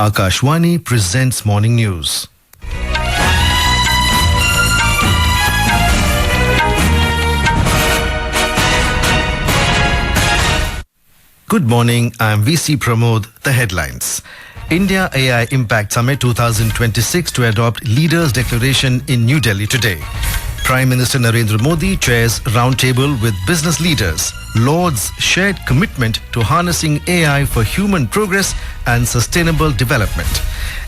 Akashwani presents morning news. Good morning, I'm VC Pramod. The headlines. India AI Impact Summit 2026 to adopt Leaders' Declaration in New Delhi today. Prime Minister Narendra Modi chairs roundtable with business leaders. Lords shared commitment to harnessing AI for human progress and sustainable development.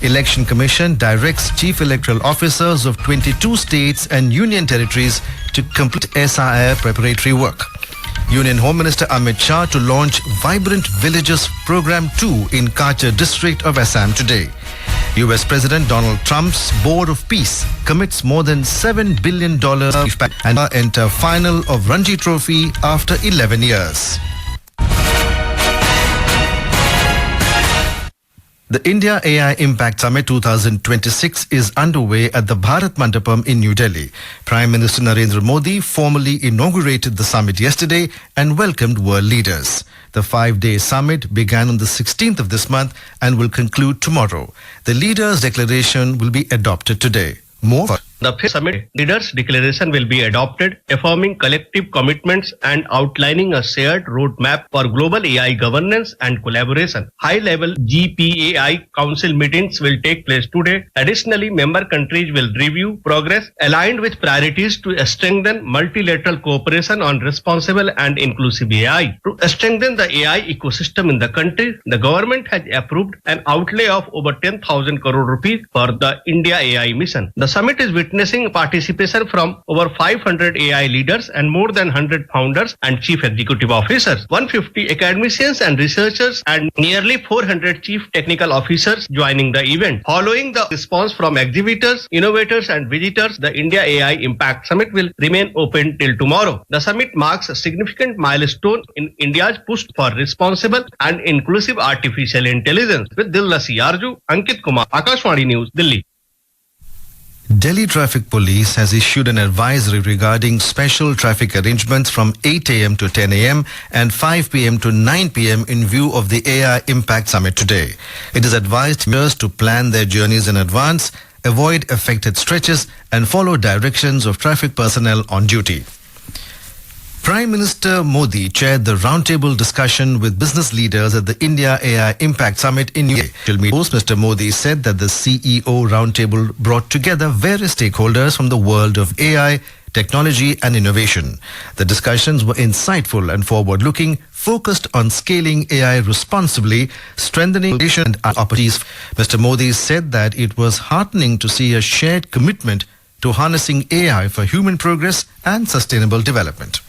Election Commission directs chief electoral officers of 22 states and union territories to complete SIR preparatory work. Union Home Minister Amit Shah to launch Vibrant Villages Program 2 in Kachar district of Assam today. US President Donald Trump's Board of Peace commits more than $7 billion and enter final of Ranji Trophy after 11 years. The India AI Impact Summit 2026 is underway at the Bharat Mandapam in New Delhi. Prime Minister Narendra Modi formally inaugurated the summit yesterday and welcomed world leaders. The 5-day summit began on the 16th of this month and will conclude tomorrow. The Leaders' Declaration will be adopted today. More. The fifth summit leaders' declaration will be adopted, affirming collective commitments and outlining a shared roadmap for global AI governance and collaboration. High-level GPAI Council meetings will take place today. Additionally, member countries will review progress aligned with priorities to strengthen multilateral cooperation on responsible and inclusive AI. To strengthen the AI ecosystem in the country, the government has approved an outlay of over 10,000 crore rupees for the India AI mission. The summit is witnessing participation from over 500 AI leaders and more than 100 founders and chief executive officers, 150 academicians and researchers, and nearly 400 chief technical officers joining the event. Following the response from exhibitors, innovators, and visitors, the India AI Impact Summit will remain open till tomorrow. The summit marks a significant milestone in India's push for responsible and inclusive artificial intelligence. With Dilnasi Arju, Ankit Kumar, Akashwani News, Delhi. Delhi Traffic Police has issued an advisory regarding special traffic arrangements from 8 a.m. to 10 a.m. and 5 p.m. to 9 p.m. in view of the AI Impact Summit today. It is advised commuters to plan their journeys in advance, avoid affected stretches, and follow directions of traffic personnel on duty. Prime Minister Modi chaired the roundtable discussion with business leaders at the India AI Impact Summit in New Delhi. Mr. Modi said that the CEO roundtable brought together various stakeholders from the world of AI, technology and innovation. The discussions were insightful and forward-looking, focused on scaling AI responsibly, strengthening innovation and opportunities. Mr. Modi said that it was heartening to see a shared commitment to harnessing AI for human progress and sustainable development.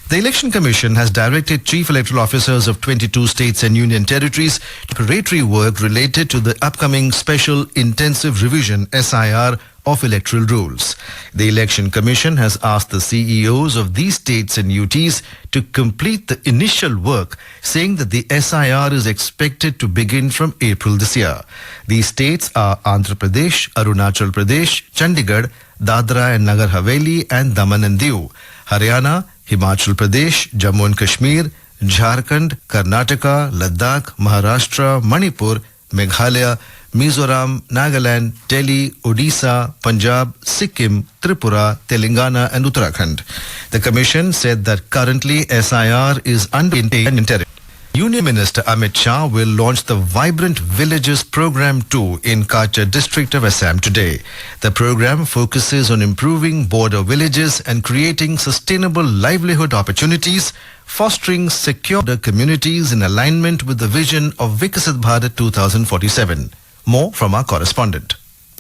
The Election Commission has directed chief electoral officers of 22 states and union territories to preparatory work related to the upcoming Special Intensive Revision SIR of electoral rules. The Election Commission has asked the CEOs of these states and UTs to complete the initial work, saying that the SIR is expected to begin from April this year. These states are Andhra Pradesh, Arunachal Pradesh, Chandigarh, Dadra and Nagar Haveli and Daman and Diu, Haryana, Himachal Pradesh, Jammu and Kashmir, Jharkhand, Karnataka, Ladakh, Maharashtra, Manipur, Meghalaya, Mizoram, Nagaland, Delhi, Odisha, Punjab, Sikkim, Tripura, Telangana and Uttarakhand. The Commission said that currently SIR is under interim. Union Minister Amit Shah will launch the Vibrant Villages Program 2 in Kachar district of Assam today. The program focuses on improving border villages and creating sustainable livelihood opportunities, fostering secure communities in alignment with the vision of Viksit Bharat 2047. More from our correspondent.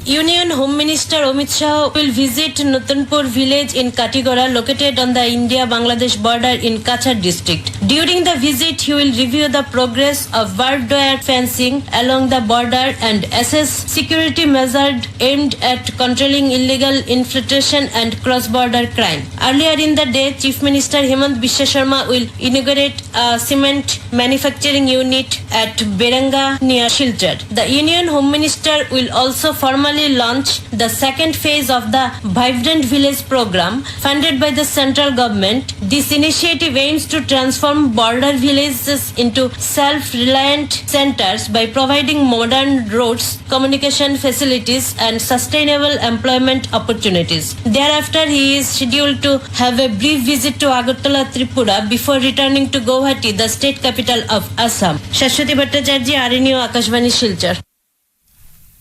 Union Home Minister Amit Shah will visit Nutanpur village in Katigora located on the India-Bangladesh border in Kachar district. During the visit, he will review the progress of barbed wire fencing along the border and assess security measures aimed at controlling illegal infiltration and cross-border crime. Earlier in the day, Chief Minister Hemant Biswa Sharma will inaugurate a cement manufacturing unit at Beranga near Silchar. The Union Home Minister will also formally formally launched the second phase of the Vibrant Village program funded by the central government. This initiative aims to transform border villages into self-reliant centers by providing modern roads, communication facilities and sustainable employment opportunities. Thereafter, he is scheduled to have a brief visit to Agartala, Tripura before returning to Guwahati, the state capital of Assam. Shashwati Bhattacharjee, RNU, Akashvani, Silchar.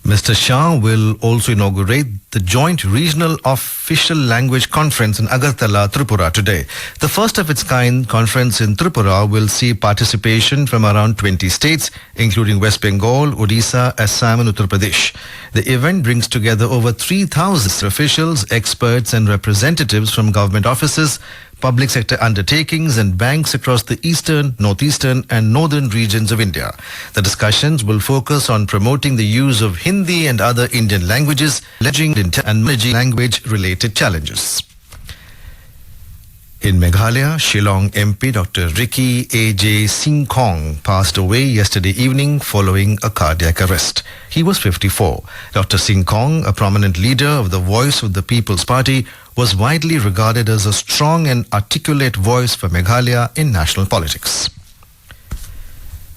Mr. Shah will also inaugurate the joint regional official language conference in Agartala, Tripura today. The first of its kind conference in Tripura will see participation from around 20 states, including West Bengal, Odisha, Assam and Uttar Pradesh. The event brings together over 3,000 officials, experts and representatives from government offices, public sector undertakings and banks across the eastern, northeastern and northern regions of India. The discussions will focus on promoting the use of Hindi and other Indian languages, leveraging and managing language-related challenges. In Meghalaya, Shillong MP Dr. Ricky A.J. Singkong passed away yesterday evening following a cardiac arrest. He was 54. Dr. Singkong, a prominent leader of the Voice of the People's Party, was widely regarded as a strong and articulate voice for Meghalaya in national politics.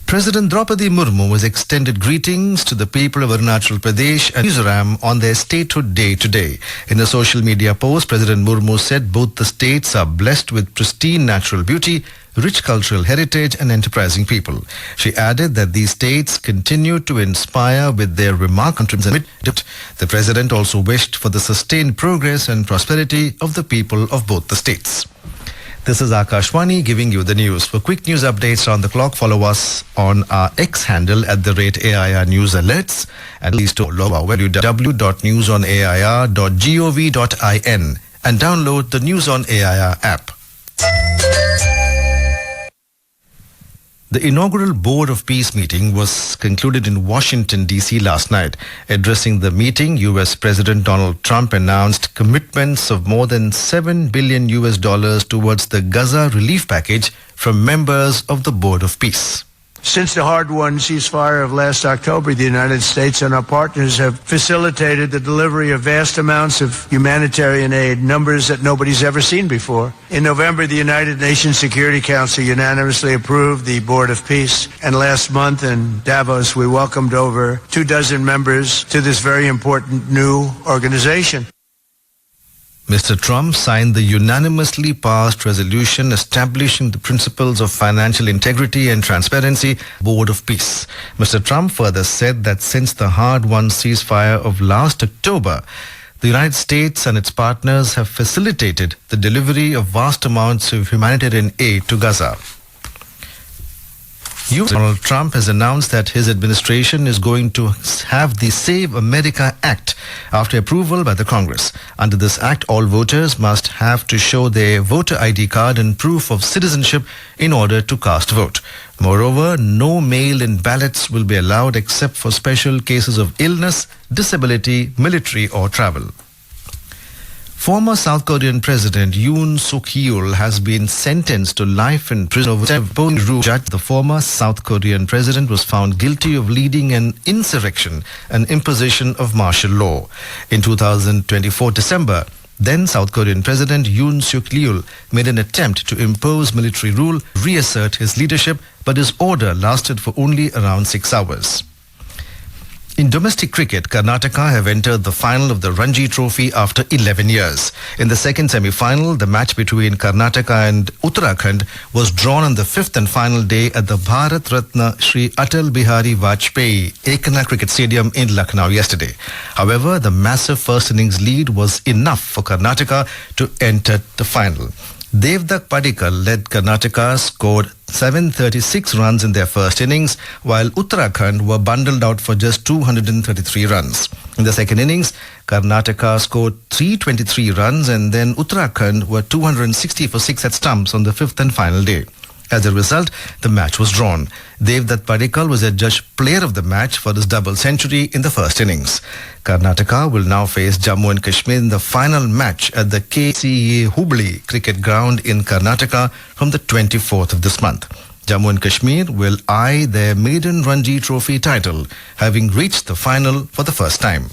President Draupadi Murmu has extended greetings to the people of Arunachal Pradesh and Mizoram on their statehood day today. In a social media post, President Murmu said both the states are blessed with pristine natural beauty, rich cultural heritage and enterprising people. She added that these states continue to inspire with their remarkable contributions. The president also wished for the sustained progress and prosperity of the people of both the states. This is Akashwani giving you the news. For quick news updates on the clock, follow us on our X handle @AIR News Alerts and please to log our www.newsonair.gov.in and download the News on AIR app. The inaugural Board of Peace meeting was concluded in Washington, D.C. last night. Addressing the meeting, U.S. President Donald Trump announced commitments of more than $7 billion towards the Gaza relief package from members of the Board of Peace. Since the hard-won ceasefire of last October, the United States and our partners have facilitated the delivery of vast amounts of humanitarian aid, numbers that nobody's ever seen before. In November, the United Nations Security Council unanimously approved the Board of Peace, and last month in Davos, we welcomed over 24 members to this very important new organization. Mr. Trump signed the unanimously passed resolution establishing the principles of financial integrity and transparency Board of Peace. Mr. Trump further said that since the hard-won ceasefire of last October, the United States and its partners have facilitated the delivery of vast amounts of humanitarian aid to Gaza. Donald Trump has announced that his administration is going to have the Save America Act after approval by the Congress. Under this act, all voters must have to show their voter ID card and proof of citizenship in order to cast a vote. Moreover, no mail-in ballots will be allowed except for special cases of illness, disability, military or travel. Former South Korean President Yoon Suk-yeol has been sentenced to life in prison over judge. The former South Korean president was found guilty of leading an insurrection and imposition of martial law. In 2024 December, then South Korean President Yoon Suk-yeol made an attempt to impose military rule, reassert his leadership, but his order lasted for only around 6 hours. In domestic cricket, Karnataka have entered the final of the Ranji Trophy after 11 years. In the second semi-final, the match between Karnataka and Uttarakhand was drawn on the fifth and final day at the Bharat Ratna Shri Atal Bihari Vajpayee Ekana Cricket Stadium in Lucknow yesterday. However, the massive first innings lead was enough for Karnataka to enter the final. Devdutt Padikkal led Karnataka, scored 736 runs in their first innings, while Uttarakhand were bundled out for just 233 runs. In the second innings, Karnataka scored 323 runs and then Uttarakhand were 260 for 6 at stumps on the fifth and final day. As a result, the match was drawn. Devdutt Padikkal was adjudged player of the match for his double century in the first innings. Karnataka will now face Jammu and Kashmir in the final match at the KCA Hubli cricket ground in Karnataka from the 24th of this month. Jammu and Kashmir will eye their maiden Ranji Trophy title, having reached the final for the first time.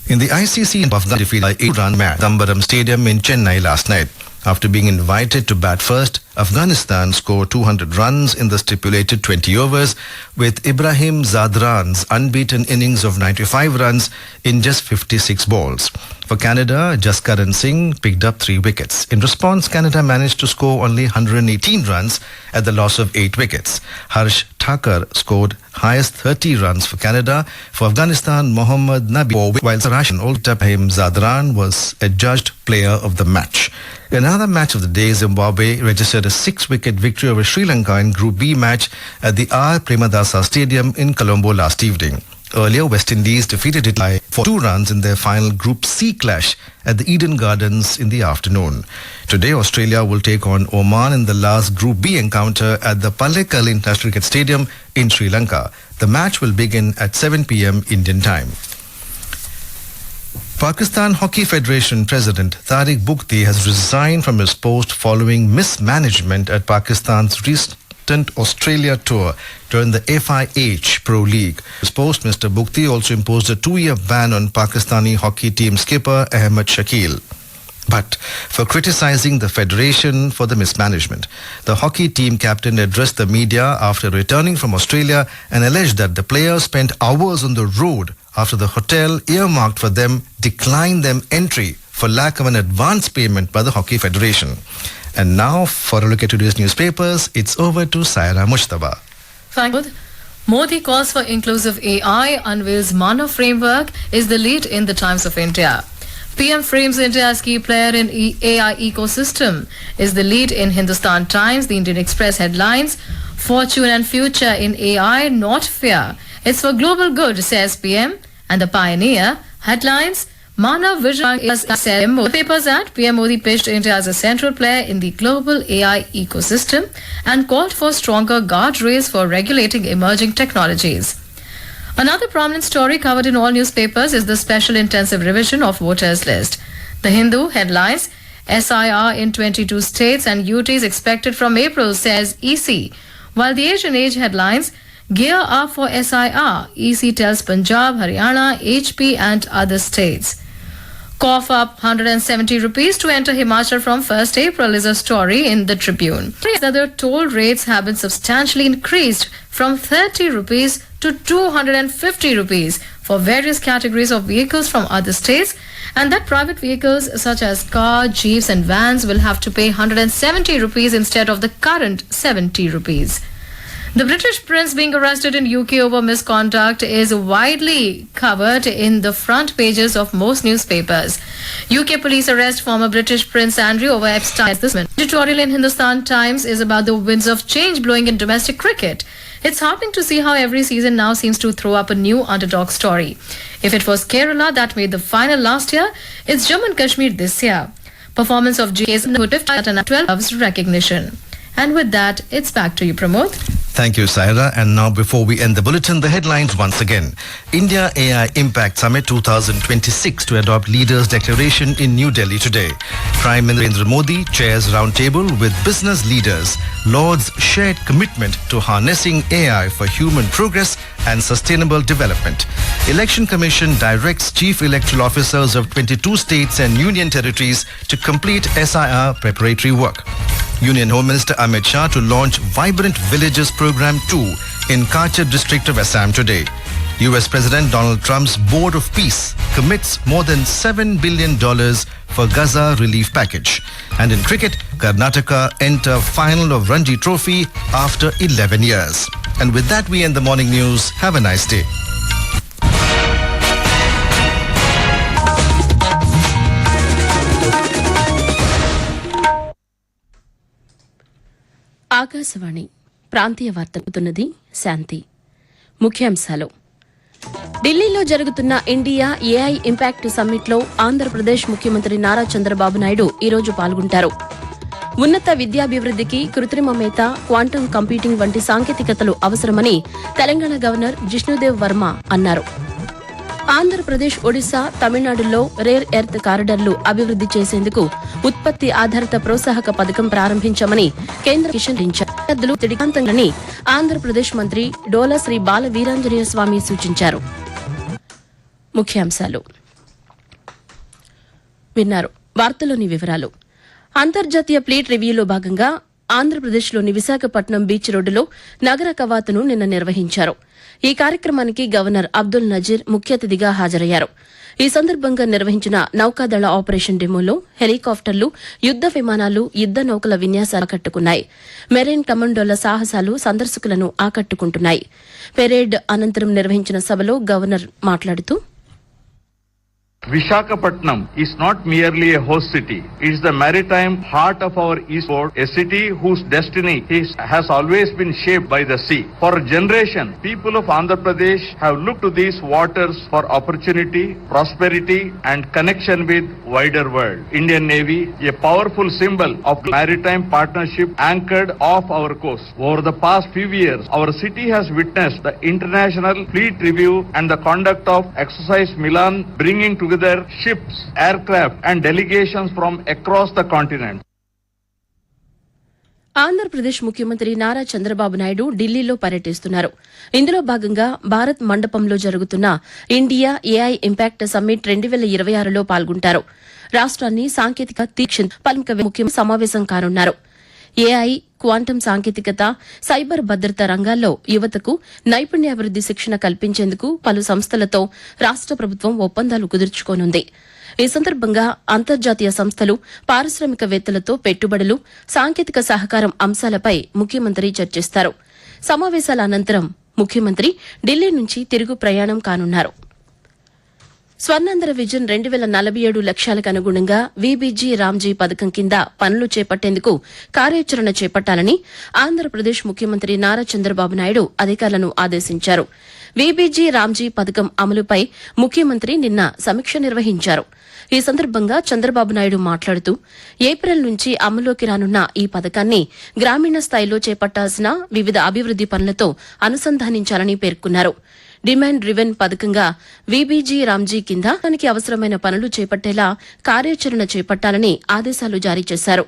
In the ICC, Afghanistan defeated 8-run match at Tambaram Stadium in Chennai last night. After being invited to bat first, Afghanistan scored 200 runs in the stipulated 20 overs, with Ibrahim Zadran's unbeaten innings of 95 runs in just 56 balls. For Canada, Jaskaran Singh picked up 3 wickets. In response, Canada managed to score only 118 runs at the loss of 8 wickets. Harsh Thakur scored highest 30 runs for Canada. For Afghanistan, Mohammad Nabi, while Russian Ibrahim Zadran was adjudged player of the match. In another match of the day, Zimbabwe registered a 6-wicket victory over Sri Lanka in Group B match at the R. Premadasa Stadium in Colombo last evening. Earlier, West Indies defeated it by 2 runs in their final Group C clash at the Eden Gardens in the afternoon. Today, Australia will take on Oman in the last Group B encounter at the Pallekal International Cricket Stadium in Sri Lanka. The match will begin at 7 p.m. Indian time. Pakistan Hockey Federation President Tariq Bukti has resigned from his post following mismanagement at Pakistan's recent Australia tour during the FIH Pro League. His post, Mr. Bukti also imposed a 2-year ban on Pakistani hockey team skipper Ahmed Shakil. But for criticizing the federation for the mismanagement, the hockey team captain addressed the media after returning from Australia and alleged that the players spent hours on the road after the hotel earmarked for them declined them entry for lack of an advance payment by the Hockey Federation. And now, for a look at today's newspapers, it's over to Saira Mushtaba. Thank you. Modi calls for inclusive AI, unveils Manav framework, is the lead in the Times of India. PM frames India as key player in AI ecosystem, is the lead in Hindustan Times. The Indian Express headlines, fortune and future in AI, not fear. It's for global good, says PM. And the Pioneer headlines, Manav Vision is the papers at PM Modi pitched India as a central player in the global AI ecosystem and called for stronger guardrails for regulating emerging technologies. Another prominent story covered in all newspapers is the special intensive revision of voters list. The Hindu headlines, SIR in 22 states and UTs expected from April, says EC. While the Asian Age headlines, gear up for SIR, EC tells Punjab, Haryana, HP and other states. Cough up 170 rupees to enter Himachal from 1st April is a story in the Tribune. Other toll rates have been substantially increased from 30 rupees to 250 rupees for various categories of vehicles from other states, and that private vehicles such as car, jeeps and vans will have to pay 170 rupees instead of the current 70 rupees. The British prince being arrested in UK over misconduct is widely covered in the front pages of most newspapers. UK police arrest former British Prince Andrew over Epstein's. This editorial in Hindustan Times is about the winds of change blowing in domestic cricket. It's heartening to see how every season now seems to throw up a new underdog story. If it was Kerala that made the final last year, it's Jammu and Kashmir this year. Performance of GK's at an 12 recognition. And with that, it's back to you, Pramod. Thank you, Saira. And now, before we end the bulletin, the headlines once again. India AI Impact Summit 2026 to adopt Leaders' Declaration in New Delhi today. Prime Minister Narendra Modi chairs roundtable with business leaders. Lord's shared commitment to harnessing AI for human progress and sustainable development. Election Commission directs chief electoral officers of 22 states and union territories to complete SIR preparatory work. Union Home Minister Amit Shah to launch Vibrant Villages Program 2 in Kachar district of Assam today. US President Donald Trump's Board of Peace commits more than $7 billion for Gaza relief package. And in cricket, Karnataka enter final of Ranji Trophy after 11 years. And with that, we end the morning news. Have a nice day. Akashvani ప్రాంతీయ వార్తలుతున్నది శాంతి. ముఖ్యాంశాలు. ఢిల్లీలో జరుగుతున్న India AI impact సమ్మిట్లో Andhra Pradesh ముఖ్యమంత్రి నారా చంద్రబాబు నాయుడు ఈరోజు పాల్గొంటారు. ఉన్నత విద్యాభివృద్ధికి కృత్రిమ మేత, క్వాంటం కంప్యూటింగ్ వంటి సాంకేతికతలు అవసరమని తెలంగాణ గవర్నర్ జిష్ణుదేవ్ వర్మ అన్నారు. ఆంధ్రప్రదేశ్, ఒడిశా, తమిళనాడులో రేర్ ఎర్త్ కారిడార్లు అభివృద్ది చేసేందుకు ఉత్పత్తి ఆధారిత ప్రోత్సాహక పథకం ప్రారంభించామని కేంద్ర విద్యార్థులు తిడికాంతని ఆంధ్రప్రదేశ్ మంత్రి డోలా శ్రీ బాల వీరాంజనేయ స్వామి సూచించారు. ముఖ్యాంశాలు. విన్నారు. వార్తలోని వివరాలు. అంతర్జాతీయ ప్లేట్ రివ్యూలో భాగంగా ఆంధ్రప్రదేశ్లోని విశాఖపట్నం బీచ్ రోడ్డులో నగర కవాతును నిన్న నిర్వహించారు. ఈ కార్యక్రమానికి గవర్నర్ అబ్దుల్ నజీర్ ముఖ్య అతిథిగా హాజరయ్యారు. ఈ సందర్భంగా నిర్వహించిన నౌకాదళ ఆపరేషన్ డెమోలో హెలికాప్టర్లు, యుద్ద విమానాలు, యుద్ద నౌకల విన్యాసాలు ఆకట్టుకున్నాయి. మెరైన్ కమాండోల సాహసాలు సందర్శకులను ఆకట్టుకుంటున్నాయి. పెరేడ్ అనంతరం నిర్వహించిన సభలో గవర్నర్ మాట్లాడుతూ, Visakhapatnam is not merely a host city. It is the maritime heart of our eastward, a city whose destiny has always been shaped by the sea. For a generation, people of Andhra Pradesh have looked to these waters for opportunity, prosperity and connection with wider world. Indian Navy, a powerful symbol of maritime partnership anchored off our coast. Over the past few years, our city has witnessed the International Fleet Review and the conduct of Exercise Milan, bringing together ships, aircraft and delegations from across the continent. Andhra Pradesh ముఖ్యమంత్రి నారా చంద్రబాబు నాయుడు ఢిల్లీలో పర్యటిస్తున్నారు. ఇందులో భాగంగా భారత్ మండపంలో జరుగుతున్న India AI impact summit 2026లో పాల్గొంటారు. రాష్ట్రాన్ని సాంకేతిక తీక్షణ ముఖ్య సమావేశం కానున్నారు. ఏఐ, క్వాంటం సాంకేతికత, సైబర్ భద్రత రంగాల్లో యువతకు నైపుణ్యాభివృద్ది శిక్షణ కల్పించేందుకు పలు సంస్థలతో రాష్ట ప్రభుత్వం ఒప్పందాలు కుదుర్చుకోనుంది. ఈ సందర్భంగా అంతర్జాతీయ సంస్థలు, పారిశ్రామికవేత్తలతో పెట్టుబడులు, సాంకేతిక సహకారం అంశాలపై ముఖ్యమంత్రి చర్చిస్తారు. సమావేశాల అనంతరం ముఖ్యమంత్రి ఢిల్లీ నుంచి తిరుగు ప్రయాణం కానున్నారు. స్వర్ణాంధ్ర విజన్ 2047 లక్ష్యాలకు అనుగుణంగా వీబీజీ రామ్జీ పథకం కింద పనులు చేపట్టేందుకు కార్యాచరణ చేపట్టాలని ఆంధ్రప్రదేశ్ ముఖ్యమంత్రి నారా చంద్రబాబు నాయుడు అధికారులను ఆదేశించారు. వీబీజీ రామ్జీ పథకం అమలుపై ముఖ్యమంత్రి నిన్న సమీక్ష నిర్వహించారు. ఈ సందర్భంగా చంద్రబాబు నాయుడు మాట్లాడుతూ, ఏప్రిల్ నుంచి అమలులోకి రానున్న ఈ పథకాన్ని గ్రామీణ స్థాయిలో చేపట్టాల్సిన వివిధ అభివృద్ది పనులతో అనుసంధానించాలని పేర్కొన్నారు. డిమాండ్ డ్రివెన్ పథకంగా వీబీజీ రామ్జీ కింద దానికి అవసరమైన పనులు చేపట్టేలా కార్యాచరణ చేపట్టాలని ఆదేశాలు జారీ చేశారు.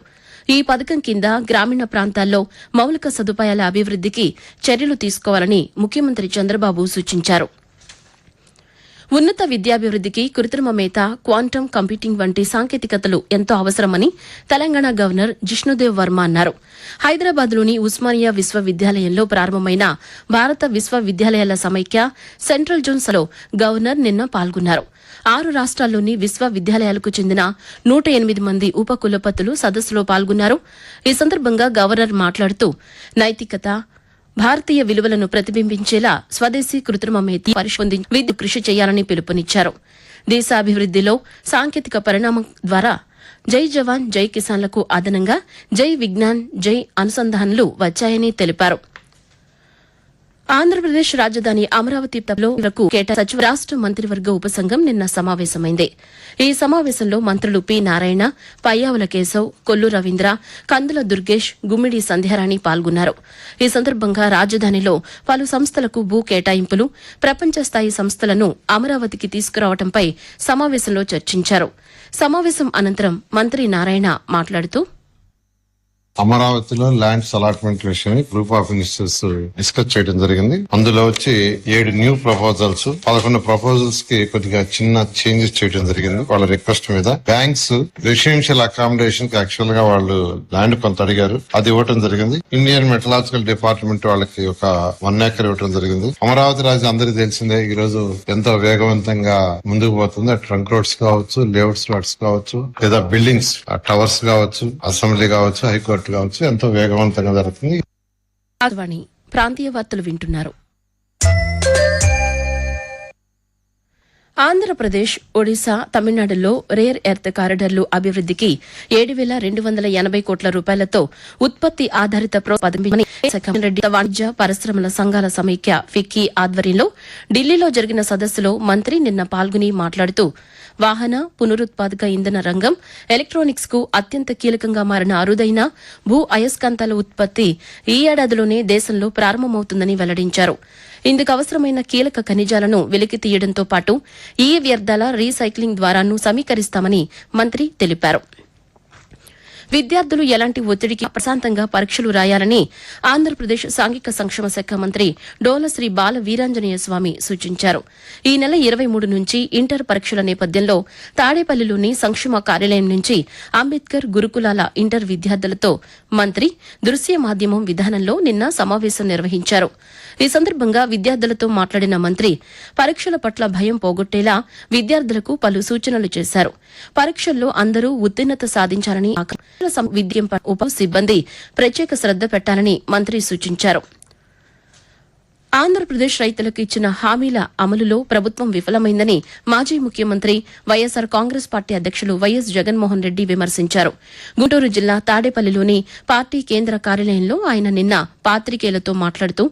ఈ పథకం కింద గ్రామీణ ప్రాంతాల్లో మౌలిక సదుపాయాల అభివృద్దికి చర్యలు తీసుకోవాలని ముఖ్యమంత్రి చంద్రబాబు సూచించారు. ఉన్నత విద్యాభివృద్దికి కృత్రిమ మేత, క్వాంటం కంప్యూటింగ్ వంటి సాంకేతికతలు ఎంతో అవసరమని తెలంగాణ గవర్నర్ జిష్ణుదేవ్ వర్మ అన్నారు. హైదరాబాద్లోని ఉస్మానియా విశ్వవిద్యాలయంలో ప్రారంభమైన భారత విశ్వవిద్యాలయాల సమైక్య సెంట్రల్ జోన్స్లో గవర్నర్ నిన్న పాల్గొన్నారు. 6 రాష్ట్రాల్లోని విశ్వవిద్యాలయాలకు చెందిన 108 మంది ఉపకులపతులు సదస్సులో పాల్గొన్నారు. ఈ సందర్భంగా గవర్నర్ మాట్లాడుతూ, నైతికత, భారతీయ విలువలను ప్రతిబింబించేలా స్వదేశీ కృత్రిమ మేత పరిశోధించి విద్య కృషి చేయాలని పిలుపునిచ్చారు. దేశాభివృద్దిలో సాంకేతిక పరిణామం ద్వారా జై జవాన్, జై కిసాన్లకు అదనంగా జై విజ్ఞాన్, జై అనుసంధాన్లు వచ్చాయని తెలిపారు. ఆంధ్రప్రదేశ్ రాజధాని అమరావతిలో సచివ రాష్ట మంత్రివర్గ ఉపసంఘం నిన్న సమావేశమైంది. ఈ సమావేశంలో మంత్రులు పి నారాయణ, పయ్యావుల కేశవ్, కొల్లు రవీంద్ర, కందుల దుర్గేష్, గుమ్మిడి సంధ్యారాణి పాల్గొన్నారు. ఈ సందర్భంగా రాజధానిలో పలు సంస్థలకు భూ కేటాయింపులు, ప్రపంచ స్థాయి సంస్థలను అమరావతికి తీసుకురావడంపై సమావేశంలో చర్చించారు. సమావేశం అనంతరం మంత్రి నారాయణ మాట్లాడుతూ, అమరావతిలో ల్యాండ్స్ అలాట్మెంట్ విషయమై గ్రూప్ ఆఫ్ మినిస్టర్స్ డిస్కస్ చేయడం జరిగింది. అందులో వచ్చి 7 న్యూ ప్రపోజల్స్, 11 ప్రపోజల్స్ కి కొద్దిగా చిన్న చేంజెస్ చేయడం జరిగింది. వాళ్ళ రిక్వెస్ట్ మీద బ్యాంక్స్ రెసిడెన్షియల్ అకామిడేషన్ కి యాక్చువల్ గా వాళ్ళు ల్యాండ్ కొంత అడిగారు, అది ఇవ్వడం జరిగింది. ఇండియన్ మెటలాజికల్ డిపార్ట్మెంట్ వాళ్ళకి ఒక 1 acre ఇవ్వడం జరిగింది. అమరావతి రాజు అందరికీ తెలిసిందే ఈ రోజు ఎంతో వేగవంతంగా ముందుకు పోతుంది. ట్రంక్ రోడ్స్ కావచ్చు, లేఅవుట్స్ రోడ్స్ కావచ్చు, లేదా బిల్డింగ్స్ టవర్స్ కావచ్చు, అసెంబ్లీ కావచ్చు, హైకోర్టు కావచ్చు, ఎంతో వేగవంతంగా జరుగుతుంది. ప్రాంతీయ వార్తలు వింటున్నారు. ఆంధ్రప్రదేశ్, ఒడిశా, తమిళనాడులో రేర్ ఎర్త్ కారిడార్లు అభివృద్దికి 7,280 కోట్ల రూపాయలతో ఉత్పత్తి ఆధారిత వాణిజ్య పరిశ్రమల సంఘాల సమైక్య ఫిక్కీ ఆధ్వర్యంలో ఢిల్లీలో జరిగిన సదస్సులో మంత్రి నిన్న పాల్గొని మాట్లాడుతూ, వాహన, పునరుత్పాదక ఇంధన రంగం, ఎలక్ట్రానిక్స్ కు అత్యంత కీలకంగా మారిన అరుదైన భూ అయస్కాంతాల ఉత్పత్తి ఈ ఏడాదిలోనే దేశంలో ప్రారంభమవుతుందని వెల్లడించారు. ఇందుకు అవసరమైన కీలక ఖనిజాలను వెలికి తీయడంతో పాటు ఈ వ్యర్థాల రీసైక్లింగ్ ద్వారాను సమీకరిస్తామని మంత్రి తెలిపారు. విద్యార్థులు ఎలాంటి ఒత్తిడికి ప్రశాంతంగా పరీక్షలు రాయాలని ఆంధ్రప్రదేశ్ సాంఘిక సంక్షేమ శాఖ మంత్రి డోలశ్రీ బాల వీరాంజనేయ స్వామి సూచించారు. ఈ నెల 23 నుంచి ఇంటర్ పరీక్షల నేపథ్యంలో తాడేపల్లిలోని సంక్షేమ కార్యాలయం నుంచి అంబేద్కర్ గురుకులాల ఇంటర్ విద్యార్థులతో మంత్రి దృశ్య మాధ్యమం విధానంలో నిన్న సమావేశం నిర్వహించారు. ఈ సందర్భంగా విద్యార్థులతో మాట్లాడిన మంత్రి పరీక్షల పట్ల భయం పోగొట్టేలా విద్యార్థులకు పలు సూచనలు చేశారు. పరీక్షల్లో అందరూ ఉత్తీర్ణత సాధించాలని విద్యంపై ఉప సిబ్బంది ప్రత్యేక శ్రద్ద పెట్టాలని మంత్రి సూచించారు. ఆంధ్రప్రదేశ్ రైతులకు ఇచ్చిన హామీల అమలులో ప్రభుత్వం విఫలమైందని మాజీ ముఖ్యమంత్రి వైఎస్సార్ కాంగ్రెస్ పార్టీ అధ్యకులు వైఎస్ జగన్మోహన్ రెడ్డి విమర్శించారు. గుంటూరు జిల్లా తాడేపల్లిలోని పార్టీ కేంద్ర కార్యాలయంలో ఆయన నిన్న పాత్రికేయులతో మాట్లాడుతూ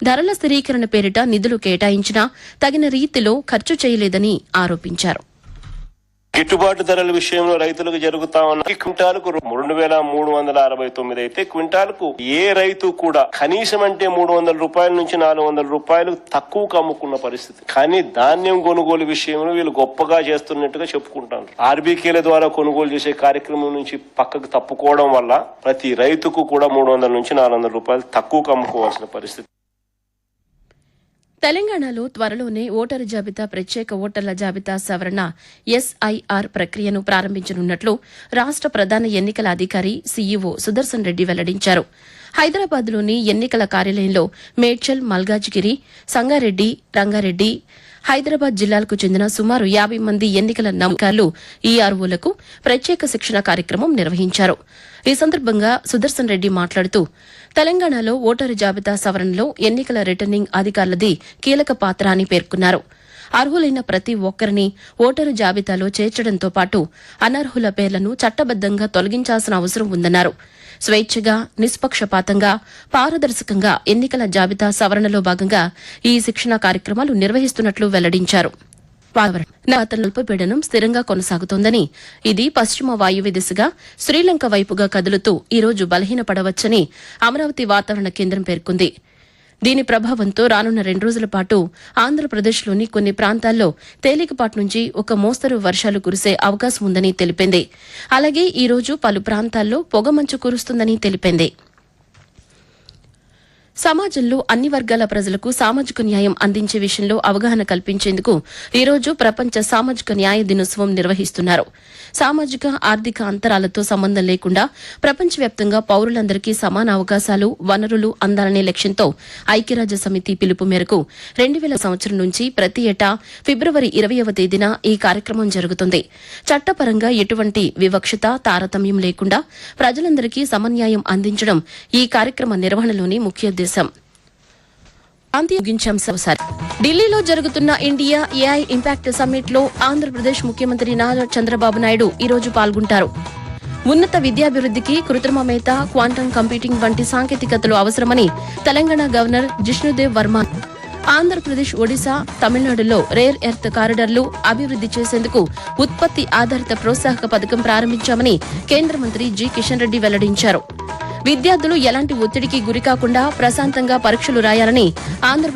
ధరల స్థిరీకరణ పేరిట నిధులు కేటాయించినా తగిన రీతిలో ఖర్చు చేయలేదని ఆరోపించారు. గిట్టుబాటు ధరల విషయంలో రైతులకు జరుగుతా ఉన్న క్వింటాలకు 2,369 అయితే క్వింటాలకు ఏ రైతు కూడా కనీసం అంటే 300 రూపాయల నుంచి 400 రూపాయలు తక్కువకు అమ్ముకున్న పరిస్థితి. కానీ ధాన్యం కొనుగోలు విషయంలో వీళ్ళు గొప్పగా చేస్తున్నట్టుగా చెప్పుకుంటారు. ఆర్బీకేల ద్వారా కొనుగోలు చేసే కార్యక్రమం నుంచి పక్కకు తప్పుకోవడం వల్ల ప్రతి రైతుకు కూడా 300 నుంచి 400 రూపాయలు తక్కువకు అమ్ముకోవాల్సిన పరిస్థితి. తెలంగాణలో త్వరలోనే ఓటరు జాబితా ప్రత్యేక ఓటర్ల జాబితా సవరణ ఎస్ఐఆర్ ప్రక్రియను ప్రారంభించనున్నట్లు రాష్ట ప్రధాన ఎన్నికల అధికారి సీఈఓ సుదర్శన్ రెడ్డి వెల్లడించారు. హైదరాబాద్లోని ఎన్నికల కార్యాలయంలో మేడ్చల్, మల్కాజిగిరి, సంగారెడ్డి, రంగారెడ్డి, హైదరాబాద్ జిల్లాలకు చెందిన సుమారు 50 మంది ఎన్నికల నమ్మకాలు ఈఆర్ఓలకు ప్రత్యేక శిక్షణ కార్యక్రమం నిర్వహించారు. ఈ సందర్భంగా సుదర్శన్ రెడ్డి మాట్లాడుతూ తెలంగాణలో ఓటరు జాబితా సవరణలో ఎన్నికల రిటర్నింగ్ అధికారులది కీలక పాత్ర అని పేర్కొన్నారు. అర్హులైన ప్రతి ఒక్కరిని ఓటరు జాబితాలో చేర్చడంతో పాటు అనర్హుల పేర్లను చట్టబద్దంగా తొలగించాల్సిన అవసరం ఉందన్నారు. స్వేచ్ఛగా, నిష్పక్షపాతంగా, పారదర్శకంగా ఎన్నికల జాబితా సవరణలో భాగంగా ఈ శిక్షణా కార్యక్రమాలు నిర్వహిస్తున్నట్లు వెల్లడించారు. అల్పపీడనం స్థిరంగా కొనసాగుతోందని, ఇది పశ్చిమ వాయువ్య దిశగా శ్రీలంక వైపుగా కదులుతూ ఈరోజు బలహీనపడవచ్చని అమరావతి వాతావరణ కేంద్రం పేర్కొంది. దీని ప్రభావంతో రానున్న 2 రోజుల పాటు ఆంధ్రప్రదేశ్లోని కొన్ని ప్రాంతాల్లో తేలికపాటి నుంచి ఒక మోస్తరు వర్షాలు కురిసే అవకాశం ఉందని తెలిపింది. అలాగే ఈ రోజు పలు ప్రాంతాల్లో పొగమంచు కురుస్తుందని తెలిపింది. సమాజంలో అన్ని వర్గాల ప్రజలకు సామాజిక న్యాయం అందించే విషయంలో అవగాహన కల్పించేందుకు ఈరోజు ప్రపంచ సామాజిక న్యాయ దినోత్సవం నిర్వహిస్తున్నారు. సామాజిక, ఆర్థిక అంతరాలతో సంబంధం లేకుండా ప్రపంచవ్యాప్తంగా పౌరులందరికీ సమాన అవకాశాలు, వనరులు అందాలనే లక్ష్యంతో ఐక్యరాజ్య సమితి పిలుపు మేరకు 2000 సంవత్సరం నుంచి ప్రతి ఏటా ఫిబ్రవరి 20వ తేదీన ఈ కార్యక్రమం జరుగుతుంది. చట్టపరంగా ఎటువంటి వివక్షత, తారతమ్యం లేకుండా ప్రజలందరికీ సమన్యాయం అందించడం ఈ కార్యక్రమ నిర్వహణలోని ముఖ్య ఉద్దేశం. ఢిల్లీలో జరుగుతున్న ఇండియా ఏఐ ఇంపాక్ట్ సమ్మిట్ లో ఆంధ్రప్రదేశ్ ముఖ్యమంత్రి నారా చంద్రబాబు నాయుడు ఈరోజు పాల్గొంటారు. ఉన్నత విద్యాభివృద్దికి కృత్రిమ మేత, క్వాంటమ్ కంప్యూటింగ్ వంటి సాంకేతికతలు అవసరమని తెలంగాణ గవర్నర్ జిష్ణుదేవ్ వర్మ, ఆంధ్రప్రదేశ్, ఒడిశా, తమిళనాడులో రేర్ ఎర్త్ కారిడార్లు అభివృద్ది చేసేందుకు ఉత్పత్తి ఆధారిత ప్రోత్సాహక పథకం ప్రారంభించామని కేంద్ర మంత్రి జి కిషన్ రెడ్డి వెల్లడించారు. విద్యార్థులు ఎలాంటి ఒత్తిడికి గురికాకుండా ప్రశాంతంగా పరీక్షలు రాయాలని ఆంధ్రప్రదేశ్